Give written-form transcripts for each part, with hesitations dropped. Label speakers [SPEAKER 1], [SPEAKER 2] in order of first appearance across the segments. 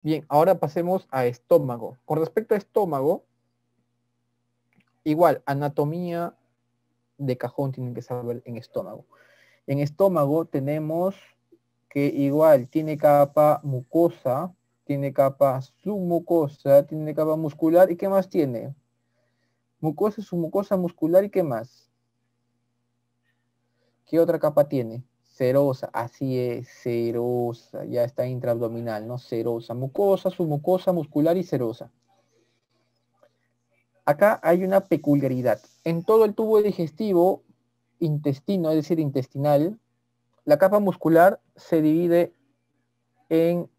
[SPEAKER 1] Bien, ahora pasemos a estómago. Con respecto a estómago, igual, anatomía de cajón tienen que saber en estómago. En estómago tenemos que igual tiene capa mucosa, tiene capa submucosa, tiene capa muscular, ¿y qué más tiene? Mucosa, submucosa, muscular, ¿y qué más? ¿Qué otra capa tiene? Serosa, así es, serosa, ya está intraabdominal, ¿no? Serosa, mucosa, submucosa, muscular y serosa. Acá hay una peculiaridad. En todo el tubo digestivo, intestino, es decir, intestinal, la capa muscular se divide en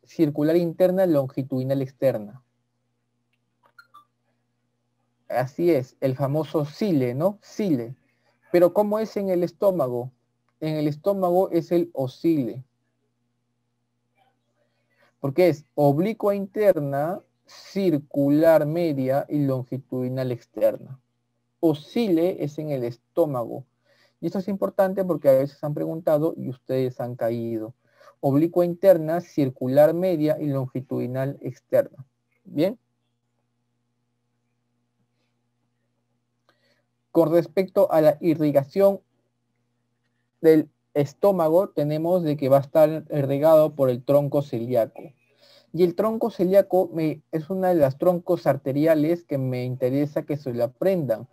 [SPEAKER 1] circular interna, longitudinal externa. Así es, el famoso cile, ¿no? Cile. Pero ¿cómo es en el estómago? En el estómago es el ocile. Porque es oblicua interna, circular media y longitudinal externa. Ocile es en el estómago. Y esto es importante porque a veces han preguntado y ustedes han caído. Oblicua interna, circular media y longitudinal externa. ¿Bien? Con respecto a la irrigación del estómago, tenemos de que va a estar irrigado por el tronco celíaco. Y el tronco celíaco es una de las troncos arteriales que me interesa que se lo aprendan.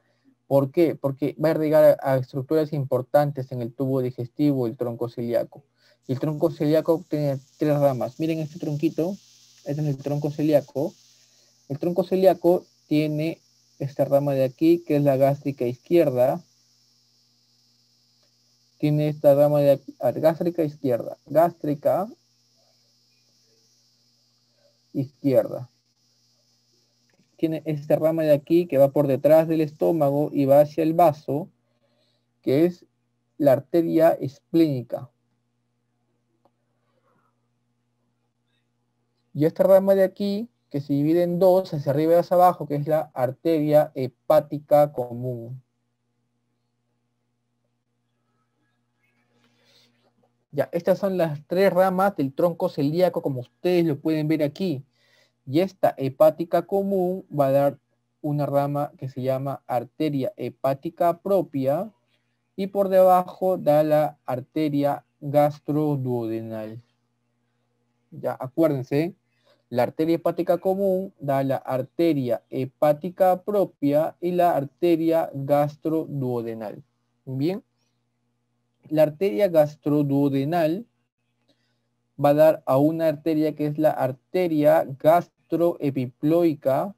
[SPEAKER 1] ¿Por qué? Porque va a irrigar a estructuras importantes en el tubo digestivo, el tronco celíaco. Y el tronco celíaco tiene 3 ramas. Miren este tronquito, este es el tronco celíaco. El tronco celíaco tiene esta rama de aquí, que es la gástrica izquierda. Tiene esta rama de aquí, gástrica izquierda. Gástrica izquierda. Tiene esta rama de aquí que va por detrás del estómago y va hacia el vaso, que es la arteria esplénica. Y esta rama de aquí, que se divide en 2, hacia arriba y hacia abajo, que es la arteria hepática común. Ya, estas son las 3 ramas del tronco celíaco, como ustedes lo pueden ver aquí. Y esta hepática común va a dar una rama que se llama arteria hepática propia, y por debajo da la arteria gastroduodenal. Ya, acuérdense, la arteria hepática común da la arteria hepática propia y la arteria gastroduodenal. Bien, la arteria gastroduodenal va a dar a una arteria que es la arteria gastroepiploica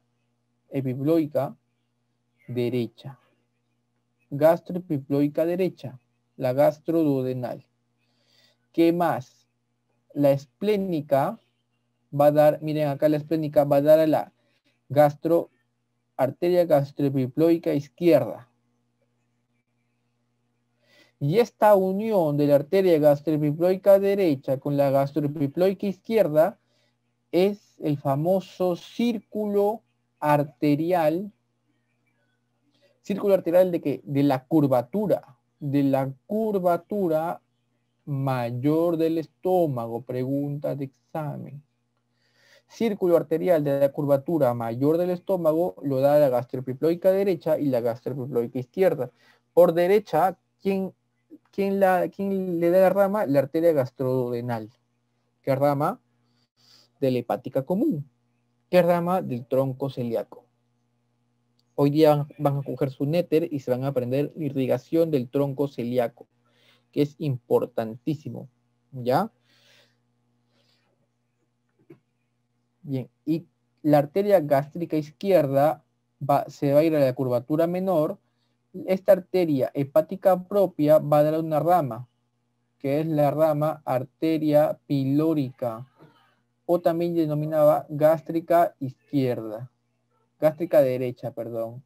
[SPEAKER 1] derecha. Gastroepiploica derecha, la gastroduodenal. ¿Qué más? La esplénica va a dar, miren acá la esplénica va a dar a la arteria gastroepiploica izquierda. Y esta unión de la arteria gastroepiploica derecha con la gastroepiploica izquierda es el famoso círculo arterial. ¿Círculo arterial de qué? De la curvatura mayor del estómago. Pregunta de examen. Círculo arterial de la curvatura mayor del estómago lo da la gastroepiploica derecha y la gastroepiploica izquierda. Por derecha, ¿quién le da la rama? La arteria gastroduodenal. ¿Qué rama? De la hepática común. ¿Qué rama? Del tronco celíaco. Hoy día van a coger su néter y se van a aprender irrigación del tronco celíaco, que es importantísimo. ¿Ya? Bien, y la arteria gástrica izquierda se va a ir a la curvatura menor. Esta arteria hepática propia va a dar una rama, que es la rama arteria pilórica, o también denominaba gástrica izquierda, gástrica derecha, perdón.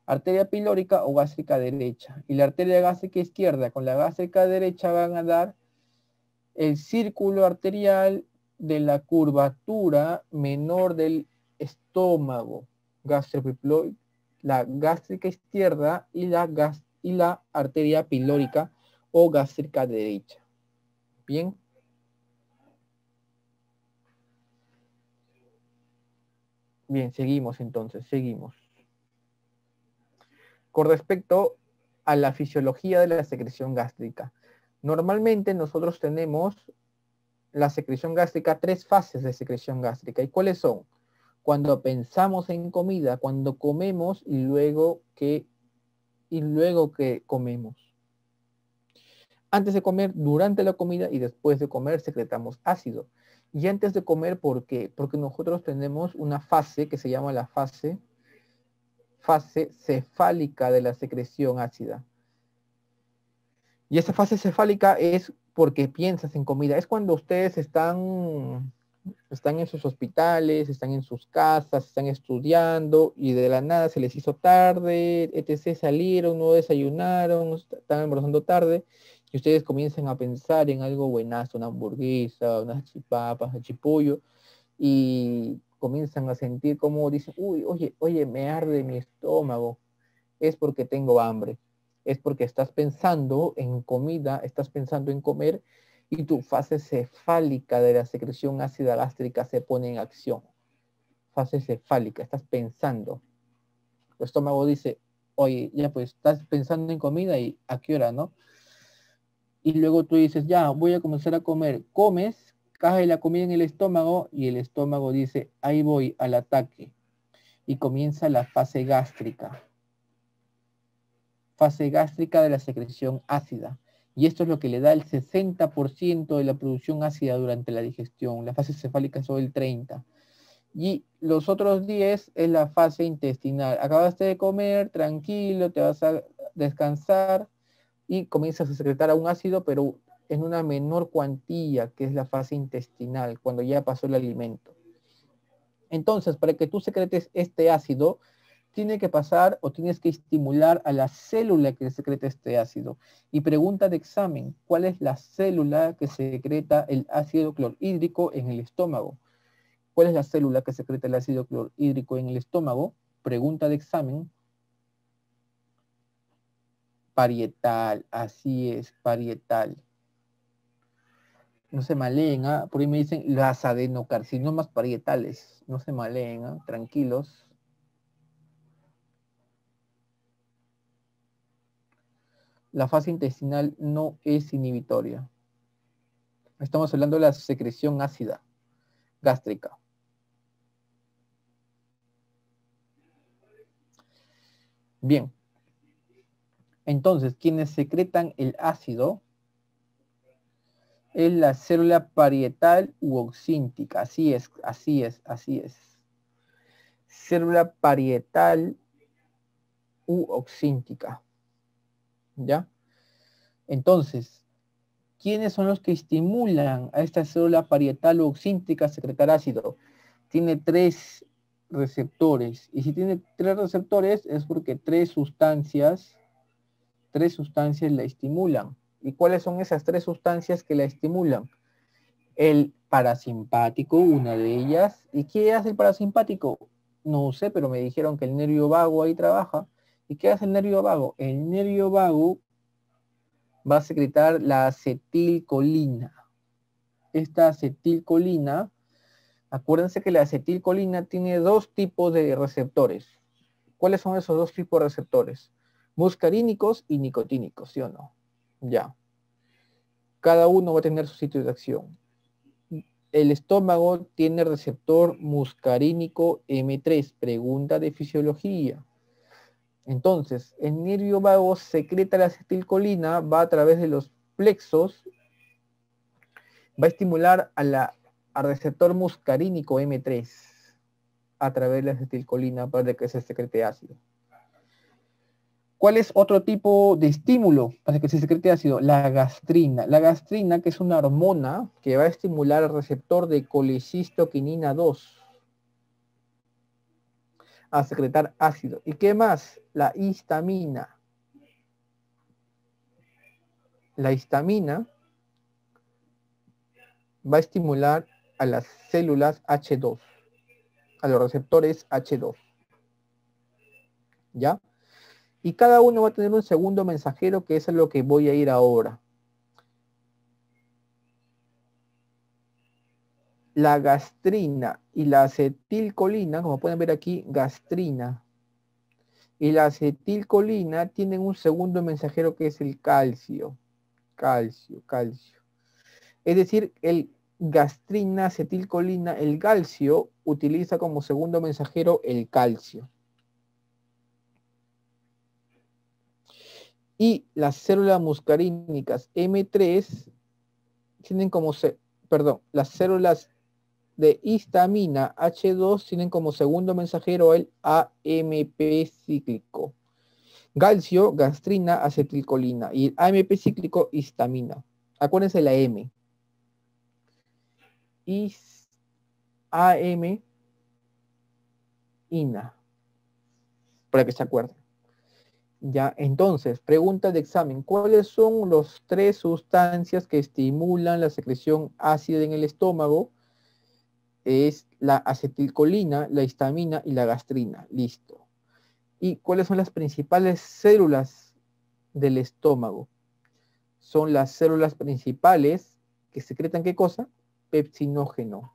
[SPEAKER 1] Arteria pilórica o gástrica derecha. Y la arteria gástrica izquierda con la gástrica derecha van a dar el círculo arterial de la curvatura menor del estómago, gastroepiploide, la gástrica izquierda y la arteria pilórica o gástrica derecha. Bien. Bien, seguimos entonces, seguimos. Con respecto a la fisiología de la secreción gástrica. Normalmente nosotros tenemos la secreción gástrica, 3 fases de secreción gástrica. ¿Y cuáles son? Cuando pensamos en comida, cuando comemos y luego que comemos. Antes de comer, durante la comida y después de comer secretamos ácido. Y antes de comer, ¿por qué? Porque nosotros tenemos una fase que se llama la fase cefálica de la secreción ácida. Y esa fase cefálica es porque piensas en comida. Es cuando ustedes están en sus hospitales, están en sus casas, están estudiando y de la nada se les hizo tarde, etc. Salieron, no desayunaron, están almorzando tarde y ustedes comienzan a pensar en algo buenazo, una hamburguesa, unas chipapas, chipollo y comienzan a sentir como dicen, uy, oye, me arde mi estómago. Es porque tengo hambre. Es porque estás pensando en comida, estás pensando en comer y tu fase cefálica de la secreción ácida gástrica se pone en acción. Fase cefálica, estás pensando. Tu estómago dice, oye, ya pues estás pensando en comida y ¿a qué hora, no? Y luego tú dices, ya, voy a comenzar a comer. Comes, cae la comida en el estómago y el estómago dice, ahí voy al ataque. Y comienza la fase gástrica. Fase gástrica de la secreción ácida. Y esto es lo que le da el 60% de la producción ácida durante la digestión. La fase cefálica es solo el 30%. Y los otros 10 es la fase intestinal. Acabaste de comer, tranquilo, te vas a descansar y comienzas a secretar un ácido, pero en una menor cuantía, que es la fase intestinal, cuando ya pasó el alimento. Entonces, para que tú secretes este ácido, tiene que pasar o tienes que estimular a la célula que secreta este ácido. Y pregunta de examen, ¿cuál es la célula que secreta el ácido clorhídrico en el estómago? ¿Cuál es la célula que secreta el ácido clorhídrico en el estómago? Pregunta de examen. Parietal, así es, parietal. No se maleen, ¿ah? Por ahí me dicen las adenocarcinomas parietales. No se maleen, ¿ah? Tranquilos. La fase intestinal no es inhibitoria. Estamos hablando de la secreción ácida gástrica. Bien. Entonces, quienes secretan el ácido es la célula parietal u oxíntica. Así es, así es, así es. Célula parietal u oxíntica. ¿Ya? Entonces, ¿quiénes son los que estimulan a esta célula parietal u oxíntica a secretar ácido? Tiene 3 receptores. Y si tiene 3 receptores es porque 3 sustancias la estimulan. ¿Y cuáles son esas 3 sustancias que la estimulan? El parasimpático, una de ellas. ¿Y qué hace el parasimpático? No sé, pero me dijeron que el nervio vago ahí trabaja. ¿Y qué hace el nervio vago? El nervio vago va a secretar la acetilcolina. Esta acetilcolina, acuérdense que la acetilcolina tiene 2 tipos de receptores. ¿Cuáles son esos 2 tipos de receptores? Muscarínicos y nicotínicos, ¿sí o no? Ya. Cada uno va a tener su sitio de acción. El estómago tiene receptor muscarínico M3, pregunta de fisiología. Entonces, el nervio vago secreta la acetilcolina, va a través de los plexos, va a estimular al receptor muscarínico M3 a través de la acetilcolina para que se secrete ácido. ¿Cuál es otro tipo de estímulo para que se secrete ácido? La gastrina. La gastrina, que es una hormona que va a estimular el receptor de colecistoquinina 2 a secretar ácido. ¿Y qué más? La histamina. La histamina va a estimular a las células H2, a los receptores H2. ¿Ya? Y cada uno va a tener un segundo mensajero, que es a lo que voy a ir ahora. la gastrina y la acetilcolina, como pueden ver aquí, gastrina y la acetilcolina tienen un segundo mensajero que es el calcio. Calcio. Es decir, el gastrina, acetilcolina, el calcio utiliza como segundo mensajero el calcio. Y las células muscarínicas M3 tienen como, las células de histamina H2 tienen como segundo mensajero el AMP cíclico. Calcio, gastrina, acetilcolina y el AMP cíclico, histamina. Acuérdense la M. AM, INA, para que se acuerden. Ya, entonces, pregunta de examen. ¿Cuáles son las 3 sustancias que estimulan la secreción ácida en el estómago? Es la acetilcolina, la histamina y la gastrina. Listo. ¿Y cuáles son las principales células del estómago? Son las células principales que secretan ¿qué cosa? Pepsinógeno.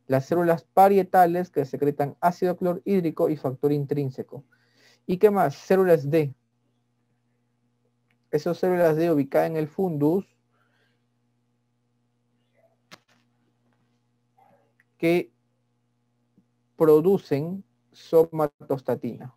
[SPEAKER 1] Las células parietales que secretan ácido clorhídrico y factor intrínseco. ¿Y qué más? Células D. Esas células D ubicadas en el fundus que producen somatostatina.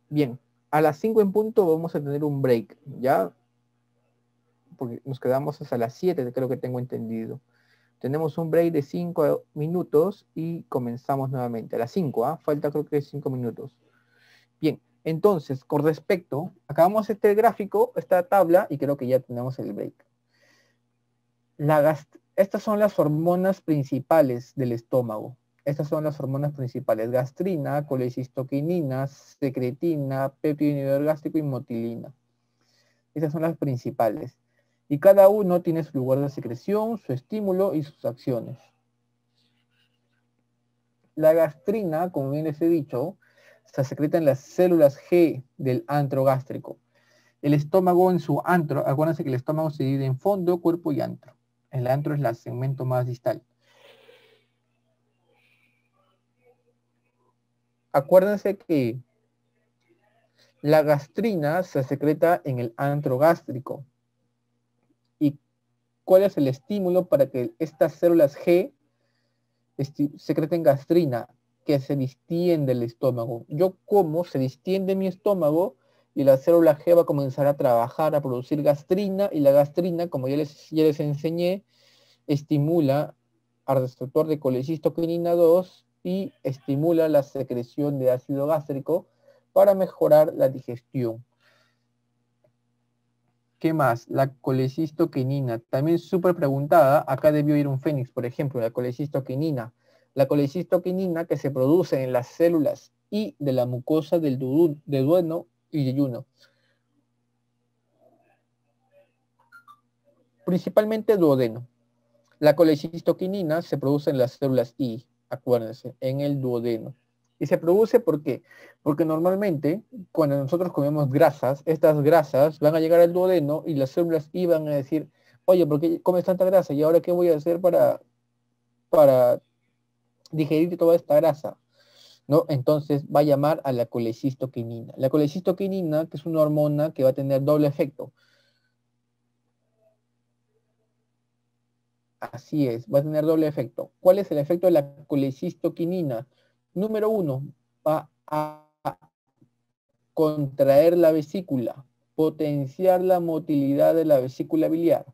[SPEAKER 1] Bien, a las 5 en punto vamos a tener un break, ¿ya? Porque nos quedamos hasta las 7, creo que tengo entendido. Tenemos un break de 5 minutos y comenzamos nuevamente. A las 5, ¿ah? Falta creo que 5 minutos. Bien, entonces, con respecto, acabamos este gráfico, esta tabla, y creo que ya tenemos el break. Estas son las hormonas principales del estómago. Estas son las hormonas principales: gastrina, colecistoquinina, secretina, péptido inhibidor gástrico y motilina. Estas son las principales. Y cada uno tiene su lugar de secreción, su estímulo y sus acciones. La gastrina, como bien les he dicho, se secreta en las células G del antro gástrico. El estómago en su antro, acuérdense que el estómago se divide en fondo, cuerpo y antro. El antro es el segmento más distal. Acuérdense que la gastrina se secreta en el antro gástrico. ¿Y cuál es el estímulo para que estas células G secreten gastrina? Que se distiende el estómago. Yo como, se distiende mi estómago y la célula G va a comenzar a trabajar, a producir gastrina, y la gastrina, como ya les enseñé, estimula al receptor de colecistoquinina 2 y estimula la secreción de ácido gástrico para mejorar la digestión. ¿Qué más? La colecistoquinina, también súper preguntada. Acá debió ir un fénix, por ejemplo, la colecistoquinina. La colecistoquinina que se produce en las células I de la mucosa del duodeno y yeyuno. Principalmente duodeno. La colecistoquinina se produce en las células I, acuérdense, en el duodeno. Y se produce ¿por qué? Porque normalmente cuando nosotros comemos grasas, estas grasas van a llegar al duodeno y las células I van a decir, oye, ¿por qué comes tanta grasa? ¿Y ahora qué voy a hacer para digerir toda esta grasa? ¿No? Entonces va a llamar a la colecistoquinina. La colecistoquinina, que es una hormona que va a tener doble efecto. Así es, va a tener doble efecto. ¿Cuál es el efecto de la colecistoquinina? Número 1, va a contraer la vesícula, potenciar la motilidad de la vesícula biliar.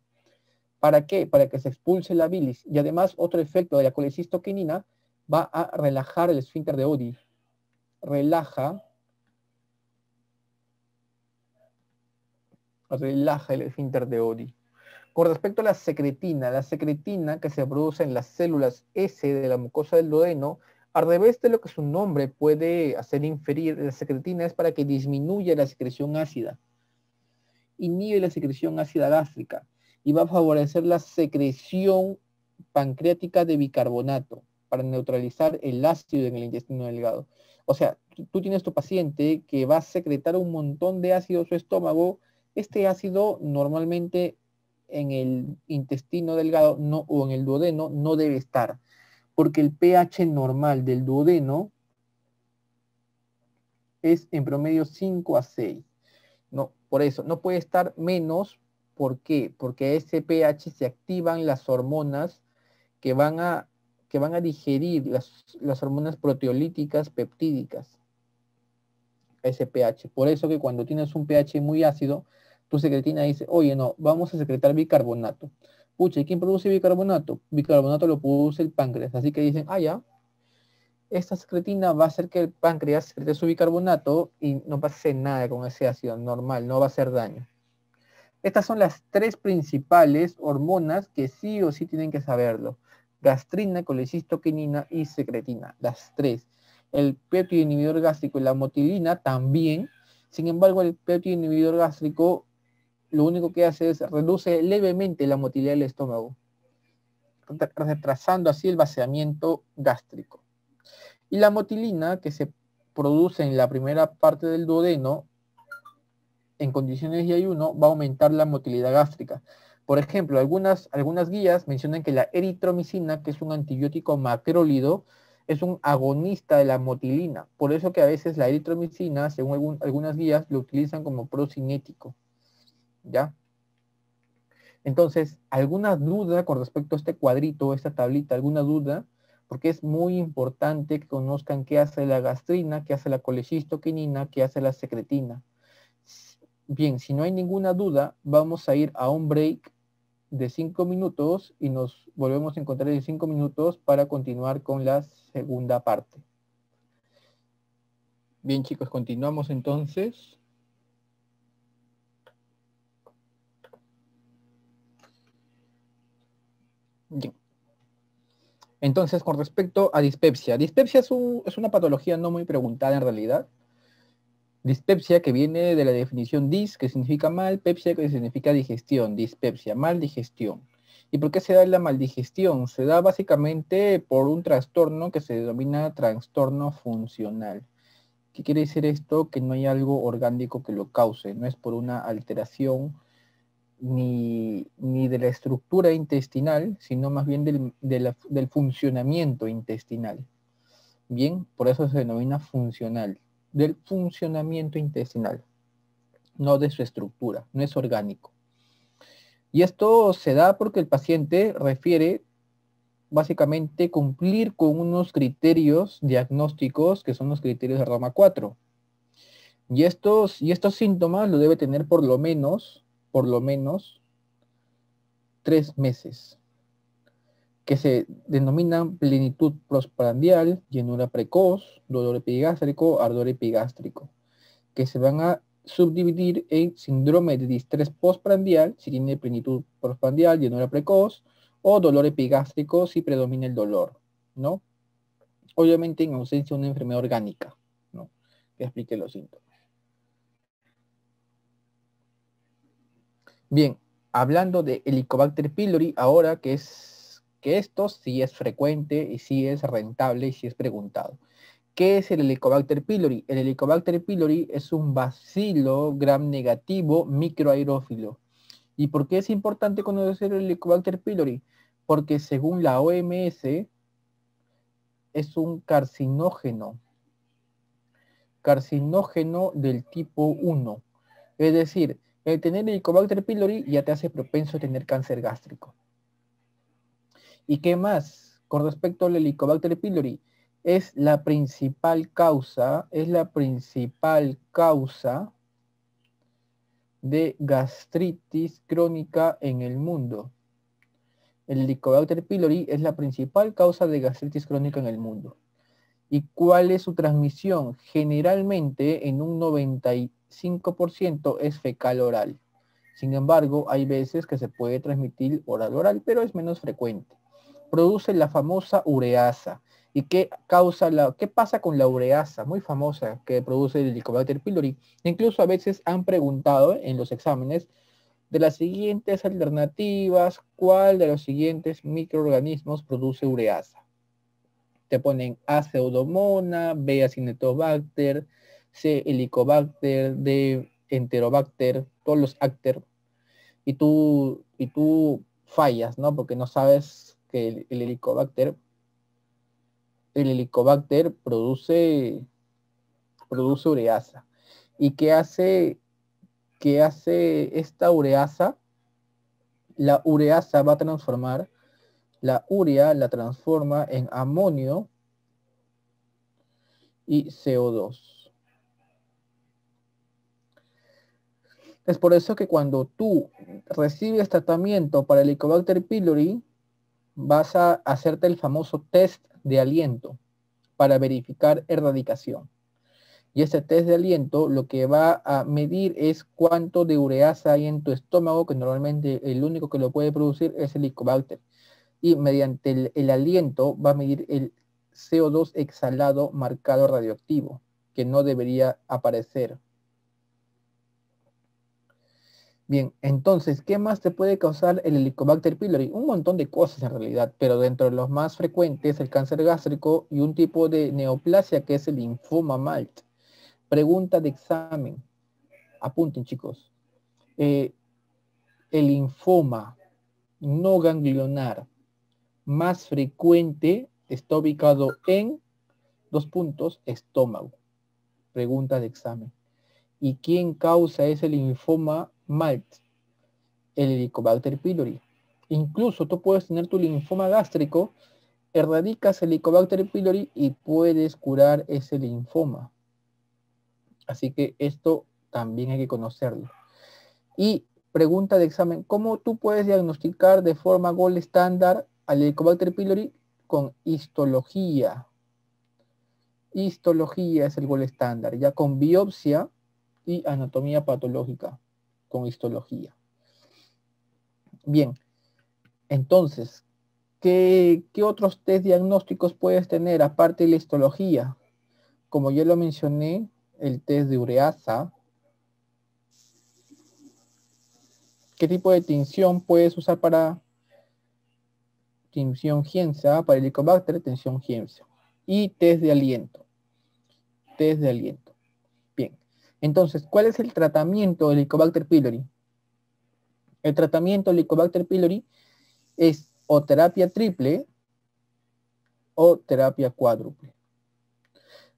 [SPEAKER 1] ¿Para qué? Para que se expulse la bilis. Y además, otro efecto de la colecistoquinina va a relajar el esfínter de Oddi. Relaja el esfínter de Oddi. Con respecto a la secretina que se produce en las células S de la mucosa del duodeno, al revés de lo que su nombre puede hacer inferir, la secretina es para que disminuya la secreción ácida, inhibe la secreción ácida gástrica y va a favorecer la secreción pancreática de bicarbonato para neutralizar el ácido en el intestino delgado. O sea, tú tienes tu paciente que va a secretar un montón de ácido a su estómago, este ácido normalmente en el intestino delgado no, o en el duodeno no debe estar, porque el pH normal del duodeno es en promedio 5 a 6. No, por eso, no puede estar menos. ¿Por qué? Porque a ese pH se activan las hormonas que van a digerir las hormonas proteolíticas peptídicas, ese pH. Por eso que cuando tienes un pH muy ácido, tu secretina dice, oye, no, vamos a secretar bicarbonato. Pucha, ¿y quién produce bicarbonato? Bicarbonato lo produce el páncreas. Así que dicen, ah, ya, esta secretina va a hacer que el páncreas secrete su bicarbonato y no pase nada con ese ácido normal, no va a hacer daño. Estas son las tres principales hormonas que sí o sí tienen que saberlo. Gastrina, colecistoquinina y secretina. Las tres. El péptido inhibidor gástrico y la motilina también. Sin embargo, el péptido inhibidor gástrico lo único que hace es reduce levemente la motilidad del estómago, retrasando así el vaciamiento gástrico. Y la motilina, que se produce en la primera parte del duodeno, en condiciones de ayuno, va a aumentar la motilidad gástrica. Por ejemplo, algunas guías mencionan que la eritromicina, que es un antibiótico macrólido, es un agonista de la motilina. Por eso que a veces la eritromicina, según algunas guías, lo utilizan como procinético. ¿Ya? Entonces, ¿alguna duda con respecto a este cuadrito, esta tablita? ¿Alguna duda? Porque es muy importante que conozcan qué hace la gastrina, qué hace la colecistoquinina, qué hace la secretina. Bien, si no hay ninguna duda, vamos a ir a un break de 5 minutos y nos volvemos a encontrar en 5 minutos para continuar con la segunda parte. Bien, chicos, continuamos entonces. Bien. Entonces, con respecto a dispepsia. Dispepsia es una patología no muy preguntada en realidad. Dispepsia, que viene de la definición dis, que significa mal, pepsia, que significa digestión, dispepsia, mal digestión. ¿Y por qué se da la maldigestión? Se da básicamente por un trastorno que se denomina trastorno funcional. ¿Qué quiere decir esto? Que no hay algo orgánico que lo cause, no es por una alteración ni de la estructura intestinal, sino más bien del funcionamiento intestinal. Bien, por eso se denomina funcional, del funcionamiento intestinal, no de su estructura, no es orgánico. Y esto se da porque el paciente refiere básicamente cumplir con unos criterios diagnósticos que son los criterios de Roma 4. Y estos síntomas lo debe tener por lo menos 3 meses, que se denominan plenitud postprandial, llenura precoz, dolor epigástrico, ardor epigástrico, que se van a subdividir en síndrome de distrés postprandial, si tiene plenitud postprandial, llenura precoz, o dolor epigástrico si predomina el dolor, ¿no? Obviamente en ausencia de una enfermedad orgánica, ¿no? Que explique los síntomas. Bien, hablando de Helicobacter pylori, ahora que esto sí es frecuente y sí es rentable y sí es preguntado. ¿Qué es el Helicobacter pylori? El Helicobacter pylori es un bacilo gram negativo microaerófilo. ¿Y por qué es importante conocer el Helicobacter pylori? Porque según la OMS es un carcinógeno del tipo 1. Es decir, el tener Helicobacter pylori ya te hace propenso a tener cáncer gástrico. ¿Y qué más? Con respecto al Helicobacter pylori, es la principal causa de gastritis crónica en el mundo. El Helicobacter pylori es la principal causa de gastritis crónica en el mundo. ¿Y cuál es su transmisión? Generalmente en un 95% es fecal oral. Sin embargo, hay veces que se puede transmitir oral, pero es menos frecuente. Produce la famosa ureasa. ¿Y qué pasa con la ureasa? Muy famosa que produce el Helicobacter pylori. Incluso a veces han preguntado en los exámenes de las siguientes alternativas, ¿cuál de los siguientes microorganismos produce ureasa? Te ponen A. Pseudomonas, B. Acinetobacter, C. Helicobacter, D. Enterobacter, todos los acter, y tú fallas, ¿no? Porque no sabes que el helicobacter produce ureasa. ¿Y qué hace esta ureasa? La ureasa va a transformar, la urea la transforma en amonio y CO2. Es por eso que cuando tú recibes tratamiento para el Helicobacter pylori, vas a hacerte el famoso test de aliento para verificar erradicación. Y ese test de aliento lo que va a medir es cuánto de ureasa hay en tu estómago, que normalmente el único que lo puede producir es el Helicobacter. Y mediante el aliento va a medir el CO2 exhalado marcado radioactivo, que no debería aparecer. Bien, entonces, ¿qué más te puede causar el Helicobacter pylori? Un montón de cosas en realidad, pero dentro de los más frecuentes, el cáncer gástrico y un tipo de neoplasia que es el linfoma MALT. Pregunta de examen. Apunten, chicos. El linfoma no ganglionar más frecuente está ubicado en estómago. Pregunta de examen. ¿Y quién causa ese linfoma MALT? El Helicobacter pylori. Incluso tú puedes tener tu linfoma gástrico, erradicas el Helicobacter pylori y puedes curar ese linfoma. Así que esto también hay que conocerlo. Y pregunta de examen, ¿cómo tú puedes diagnosticar de forma gold estándar al Helicobacter pylori? Con histología. Histología es el gold estándar, ya con biopsia y anatomía patológica, con histología. Bien, entonces, ¿qué otros test diagnósticos puedes tener aparte de la histología? Como ya lo mencioné, el test de ureasa. ¿Qué tipo de tinción puedes usar para tinción Giemsa? Para el Helicobacter, tinción Giemsa. Y test de aliento. Test de aliento. Bien. Entonces, ¿cuál es el tratamiento del Helicobacter pylori? El tratamiento del Helicobacter pylori es o terapia triple o terapia cuádruple.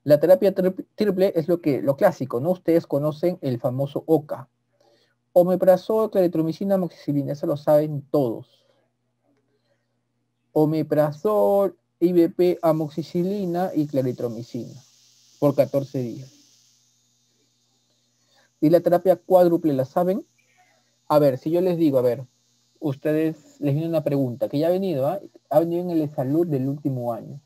[SPEAKER 1] La terapia triple es lo clásico, ¿no? Ustedes conocen el famoso OCA. Omeprazol, claritromicina, amoxicilina, eso lo saben todos. Omeprazol, IVP, amoxicilina y claritromicina por 14 días. ¿Y la terapia cuádruple la saben? A ver, si yo les digo, a ver, ustedes les viene una pregunta que ya ha venido, ¿ah? Ha venido en el salud del último año.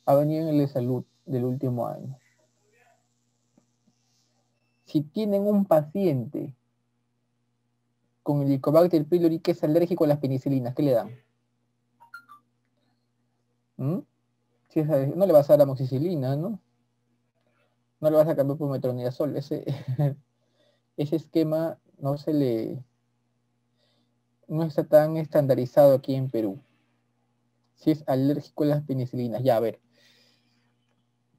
[SPEAKER 1] Ha venido en el salud del último año. Si tienen un paciente con el Helicobacter pylori que es alérgico a las penicilinas, ¿qué le dan? ¿Mm? Si es alérgico, no le vas a dar amoxicilina, ¿no? No le vas a cambiar por metronidazol. Ese esquema no está tan estandarizado aquí en Perú. Si es alérgico a las penicilinas, ya a ver.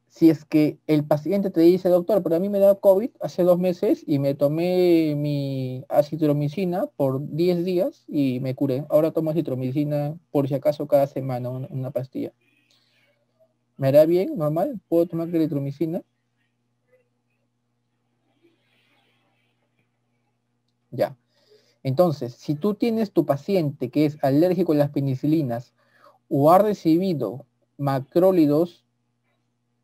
[SPEAKER 1] Si es que el paciente te dice, doctor, pero a mí me da COVID hace 2 meses y me tomé mi acitromicina por 10 días y me curé. Ahora tomo acitromicina por si acaso cada semana, una pastilla. ¿Me hará bien? ¿Normal? ¿Puedo tomar eritromicina? Ya. Entonces, si tú tienes tu paciente que es alérgico a las penicilinas o ha recibido macrólidos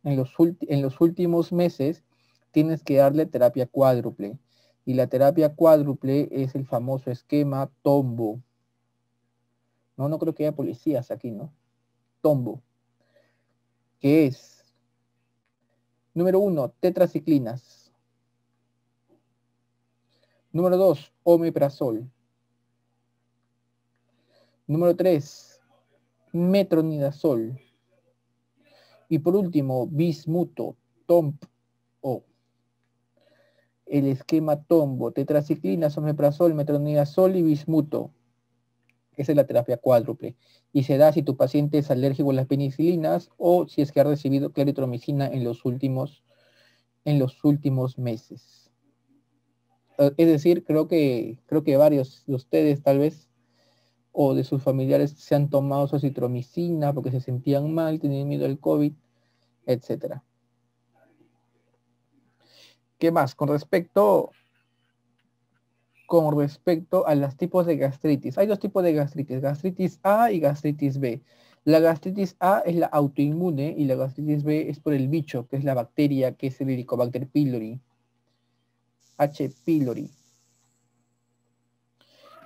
[SPEAKER 1] en los últimos meses, tienes que darle terapia cuádruple. Y la terapia cuádruple es el famoso esquema Tombo. No creo que haya policías aquí, ¿no? Tombo. Que es, número 1, tetraciclinas. Número 2, omeprazol. Número 3, metronidazol. Y por último, bismuto, TOMP-O. El esquema Tombo, tetraciclina, omeprazol, metronidazol y bismuto. Esa es la terapia cuádruple. Y se da si tu paciente es alérgico a las penicilinas o si es que ha recibido claritromicina en los últimos meses. Es decir, creo que varios de ustedes tal vez o de sus familiares se han tomado su acitromicina porque se sentían mal, tenían miedo al COVID, etcétera. ¿Qué más? Con respecto a los tipos de gastritis. Hay dos tipos de gastritis, gastritis A y gastritis B. La gastritis A es la autoinmune y la gastritis B es por el bicho, que es la bacteria, que es el Helicobacter pylori. H. pylori.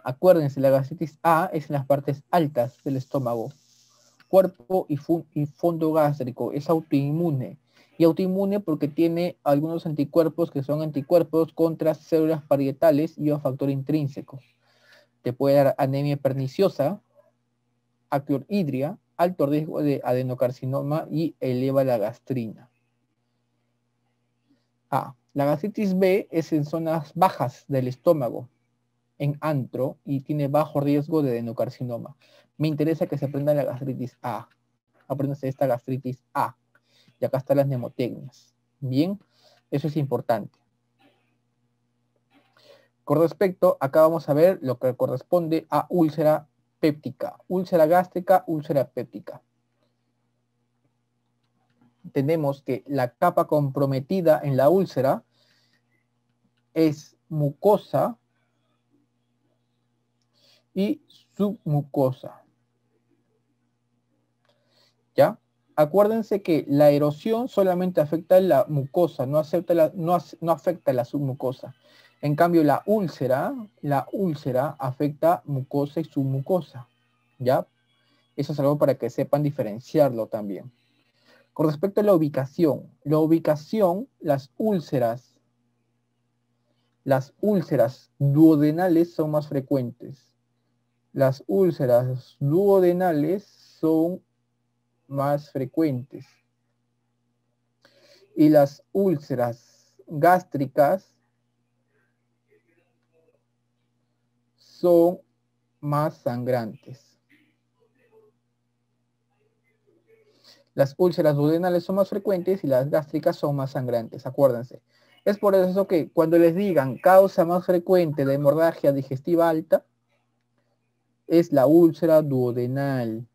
[SPEAKER 1] Acuérdense, la gastritis A es en las partes altas del estómago. Cuerpo y fondo gástrico, es autoinmune. Y autoinmune porque tiene algunos anticuerpos que son anticuerpos contra células parietales y un factor intrínseco. Te puede dar anemia perniciosa, aclorhidria, alto riesgo de adenocarcinoma y eleva la gastrina. La gastritis B es en zonas bajas del estómago, en antro, y tiene bajo riesgo de adenocarcinoma. Me interesa que se aprenda la gastritis A. Apréndase esta gastritis A. Y acá están las mnemotecnias. Bien, eso es importante. Con respecto, acá vamos a ver lo que corresponde a úlcera péptica. Úlcera gástrica, úlcera péptica. Tenemos que la capa comprometida en la úlcera es mucosa y submucosa. ¿Ya? Acuérdense que la erosión solamente afecta la mucosa, no afecta la submucosa. En cambio, la úlcera afecta mucosa y submucosa. ¿Ya? Eso es algo para que sepan diferenciarlo también. Con respecto a la ubicación, las úlceras duodenales son más frecuentes. Las úlceras duodenales son más frecuentes. Y las úlceras gástricas son más sangrantes. Las úlceras duodenales son más frecuentes y las gástricas son más sangrantes, acuérdense. Es por eso que cuando les digan causa más frecuente de hemorragia digestiva alta, es la úlcera duodenal,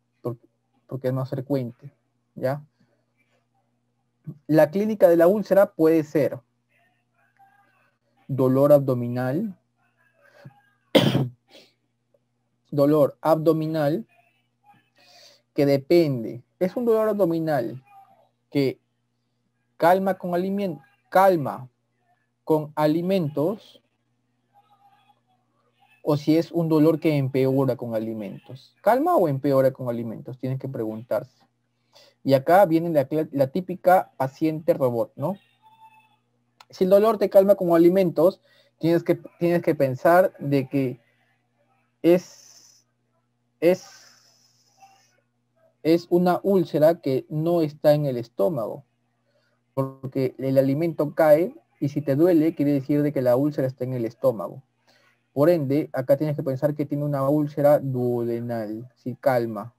[SPEAKER 1] porque es más frecuente, ¿ya? La clínica de la úlcera puede ser dolor abdominal, que depende. Es un dolor abdominal que calma con alimentos, o si es un dolor que empeora con alimentos. ¿Calma o empeora con alimentos? Tienen que preguntarse. Y acá viene la típica paciente robot, ¿no? Si el dolor te calma con alimentos, tienes que pensar de que es una úlcera que no está en el estómago, porque el alimento cae y si te duele quiere decir de que la úlcera está en el estómago. Por ende, acá tienes que pensar que tiene una úlcera duodenal, si calma.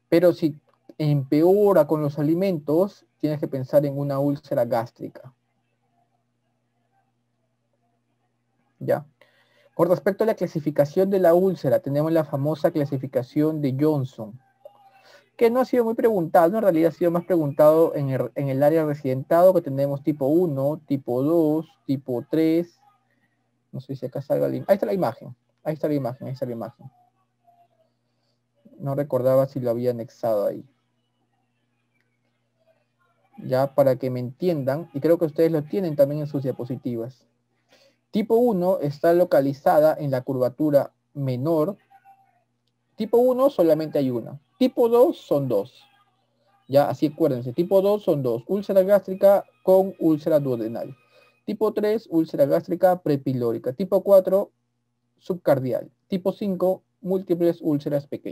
[SPEAKER 1] Pero si empeora con los alimentos, tienes que pensar en una úlcera gástrica. ¿Ya? Con respecto a la clasificación de la úlcera, tenemos la famosa clasificación de Johnson, que no ha sido muy preguntado, en realidad ha sido más preguntado en el área residentado, que tenemos tipo 1, tipo 2, tipo 3. No sé si acá salga ahí está la imagen. Ahí está la imagen. No recordaba si lo había anexado ahí. Ya para que me entiendan, y creo que ustedes lo tienen también en sus diapositivas. Tipo 1 está localizada en la curvatura menor. Tipo 1 solamente hay una. Tipo 2 son dos. Ya, así acuérdense. Tipo 2 son dos. Úlcera gástrica con úlcera duodenal. Tipo 3, úlcera gástrica prepilórica. Tipo 4, subcardial. Tipo 5, múltiples úlceras pequeñas.